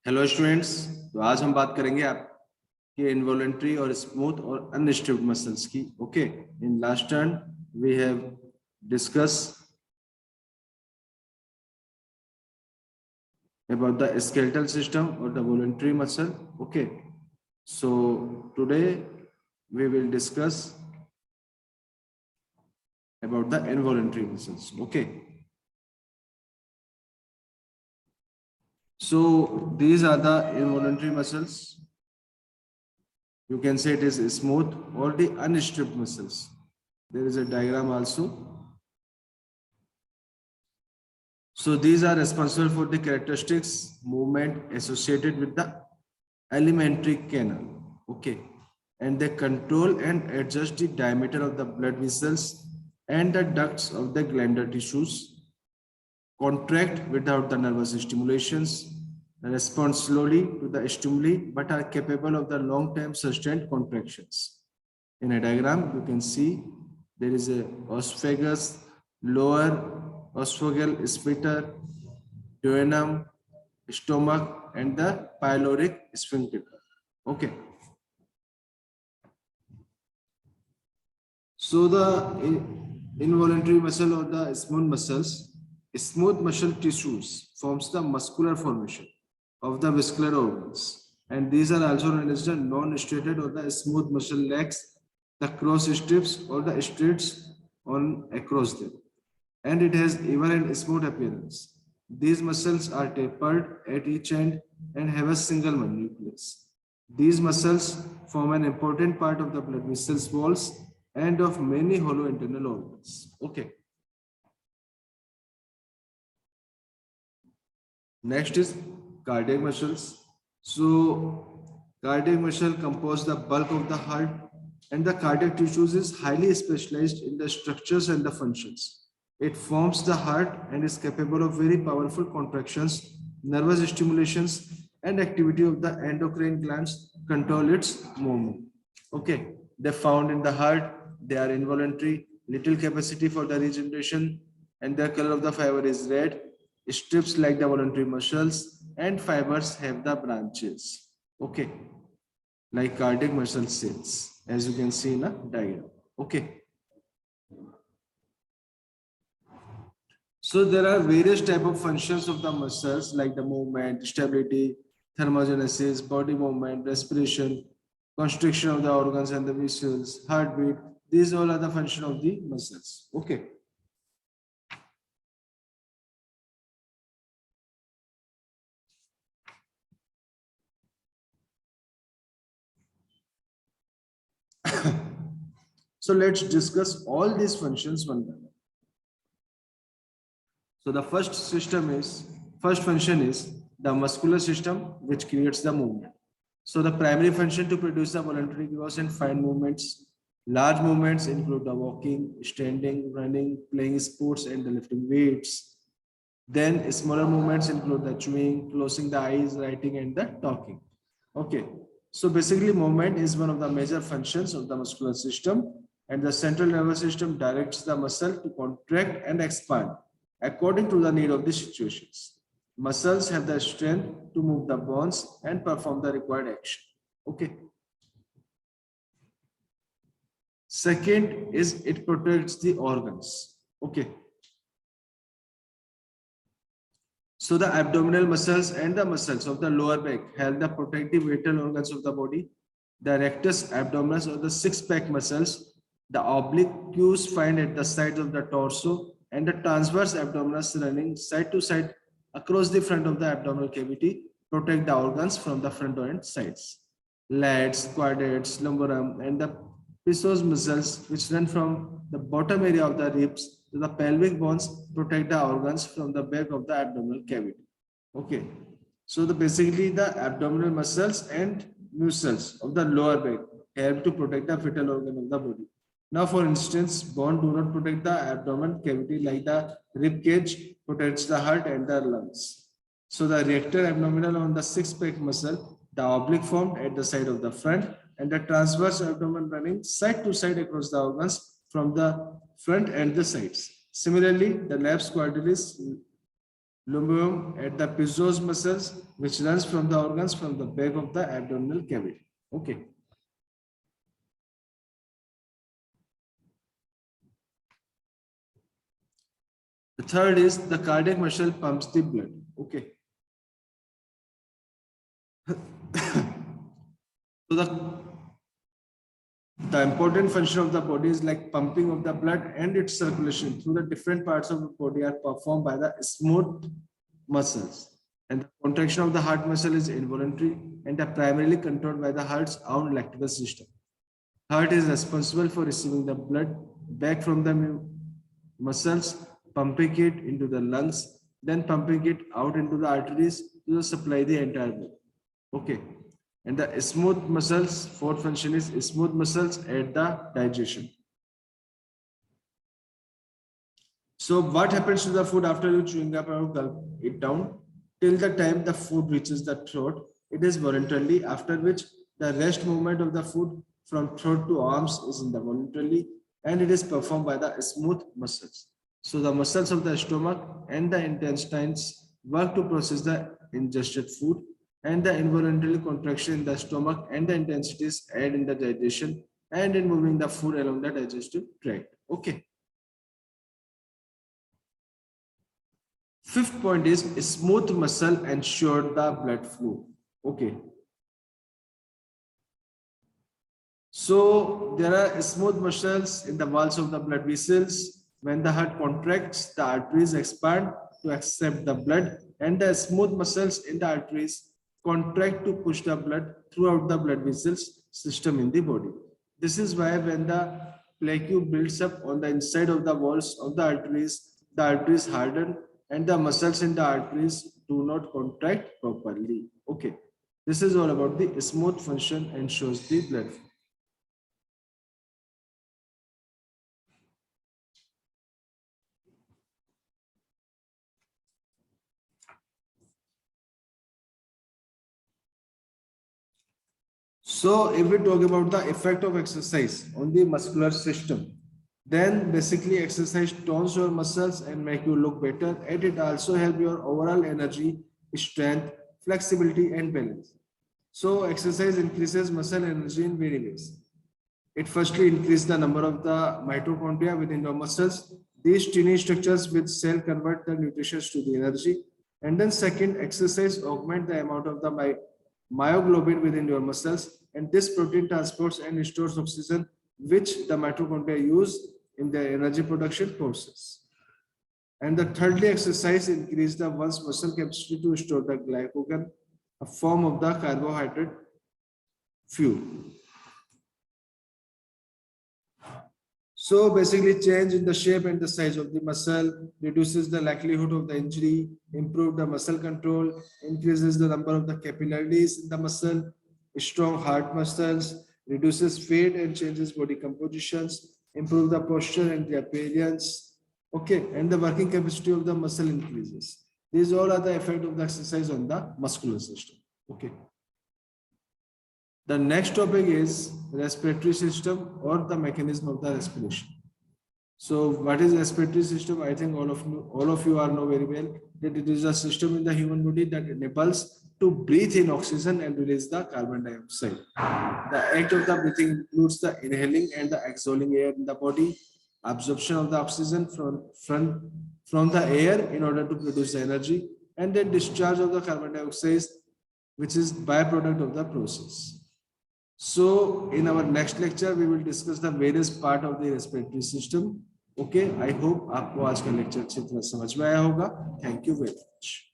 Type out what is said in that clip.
Hello students. तो आज हम बात करेंगे आपके इनवॉलेंट्री और स्मूथ और अनस्ट्रिप्ड मसल्स की। Okay, in last turn we have discuss about the skeletal system or the voluntary muscle. Okay, so today we will discuss about the involuntary muscles. Okay, so these are the involuntary muscles. You can say it is smooth or the unstripped muscles. There is a diagram also. So these are responsible for the characteristics movement associated with the alimentary canal. Okay, and they control and adjust the diameter of the blood vessels and the ducts of the glandular tissues, contract without the nervous stimulations, respond slowly to the stimuli, but are capable of the long-term sustained contractions. In a diagram, you can see there is a esophagus, lower esophageal sphincter, duodenum, stomach, and the pyloric sphincter. Okay. So the involuntary muscle or the smooth muscle tissues forms the muscular formation of the vascular organs, and these are also known as the non-striated or the smooth muscle legs, the cross strips or the striates on across them, and it has even and smooth appearance. These muscles are tapered at each end and have a single nucleus. These muscles form an important part of the blood vessels walls and of many hollow internal organs. Okay. Next is cardiac muscles. So cardiac muscle compose the bulk of the heart, and the cardiac tissues is highly specialized in the structures and the functions. It forms the heart and is capable of very powerful contractions, nervous stimulations, and activity of the endocrine glands control its movement. Okay, they found in the heart, they are involuntary, little capacity for the regeneration, and the color of the fiber is red. Strips like the voluntary muscles and fibers have the branches. Okay, like cardiac muscle cells, as you can see in a diagram. Okay. So there are various type of functions of the muscles like the movement, stability, thermogenesis, body movement, respiration, constriction of the organs and the vessels, heartbeat. These all are the function of the muscles. Okay. So let's discuss all these functions one by one. So the first function is the muscular system, which creates the movement. So the primary function to produce the voluntary gross and fine movements. Large movements include the walking, standing, running, playing sports, and the lifting weights. Then smaller movements include the chewing, closing the eyes, writing, and the talking. Okay. So basically, movement is one of the major functions of the muscular system, and the central nervous system directs the muscle to contract and expand according to the need of the situations. Muscles have the strength to move the bones and perform the required action. Okay. Second is it protects the organs. Okay. So the abdominal muscles and the muscles of the lower back help the protective vital organs of the body. The rectus abdominis or the six-pack muscles, the obliques find at the sides of the torso, and the transverse abdominis running side to side across the front of the abdominal cavity protect the organs from the front and sides. Lats, quadrates, lumbarum, and the psoas muscles, which run from the bottom area of the ribs to the pelvic bones, protect the organs from the back of the abdominal cavity. Okay, so basically the abdominal muscles and muscles of the lower back help to protect the vital organ of the body. Now, for instance, bone do not protect the abdominal cavity like the rib cage protects the heart and the lungs. So the rectus abdominal on the six-pack muscle, the oblique formed at the side of the front, and the transverse abdomen running side to side across the organs from the front and the sides. Similarly, the levator quadralis lumbum at the psoas muscles, which runs from the organs from the back of the abdominal cavity. Okay. The third is the cardiac muscle pumps the blood. Okay. So the important function of the body is like pumping of the blood and its circulation through the different parts of the body are performed by the smooth muscles. And the contraction of the heart muscle is involuntary and are primarily controlled by the heart's own electrical system. Heart is responsible for receiving the blood back from the muscles, pumping it into the lungs, then pumping it out into the arteries to supply the entire body. Okay. And the smooth muscles, fourth function is smooth muscles at the digestion. So what happens to the food after you chewing up or gulp it down? Till the time the food reaches the throat, it is voluntarily, after which the rest movement of the food from throat to arms is in the voluntarily, and it is performed by the smooth muscles. So the muscles of the stomach and the intestines work to process the ingested food, and the involuntary contraction in the stomach and the intensities aid in the digestion and in moving the food along the digestive tract. Okay. Fifth point is smooth muscle ensure the blood flow. Okay. So there are smooth muscles in the walls of the blood vessels. When the heart contracts, the arteries expand to accept the blood, and the smooth muscles in the arteries contract to push the blood throughout the blood vessels system in the body. This is why when the plaque builds up on the inside of the walls of the arteries harden and the muscles in the arteries do not contract properly. Okay, this is all about the smooth function and shows the blood flow. So if we talk about the effect of exercise on the muscular system, then basically exercise tones your muscles and make you look better, and it also help your overall energy, strength, flexibility and balance. So exercise increases muscle energy in various ways. It firstly increases the number of the mitochondria within the muscles. These tiny structures with cell convert the nutrition to the energy. And then second, exercise augment the amount of the myoglobin within your muscles, and this protein transports and stores oxygen which the mitochondria use in their energy production process. And the thirdly, exercise increase the one's muscle capacity to store the glycogen, a form of the carbohydrate fuel. So basically change in the shape and the size of the muscle, reduces the likelihood of the injury, improve the muscle control, increases the number of the capillaries in the muscle, strong heart muscles, reduces fat and changes body compositions, improve the posture and the appearance. Okay, and the working capacity of the muscle increases. These all are the effect of the exercise on the muscular system. Okay. The next topic is respiratory system or the mechanism of the respiration. So what is respiratory system? I think all of you are know very well that it is a system in the human body that enables to breathe in oxygen and release the carbon dioxide. The act of the breathing includes the inhaling and the exhaling air in the body, absorption of the oxygen from the air in order to produce the energy, and then discharge of the carbon dioxide, which is byproduct of the process. So in our next lecture, we will discuss the various part of the respiratory system. Okay, I hope आपको आज का lecture अच्छी तरह समझ में आया होगा. Thank you very much.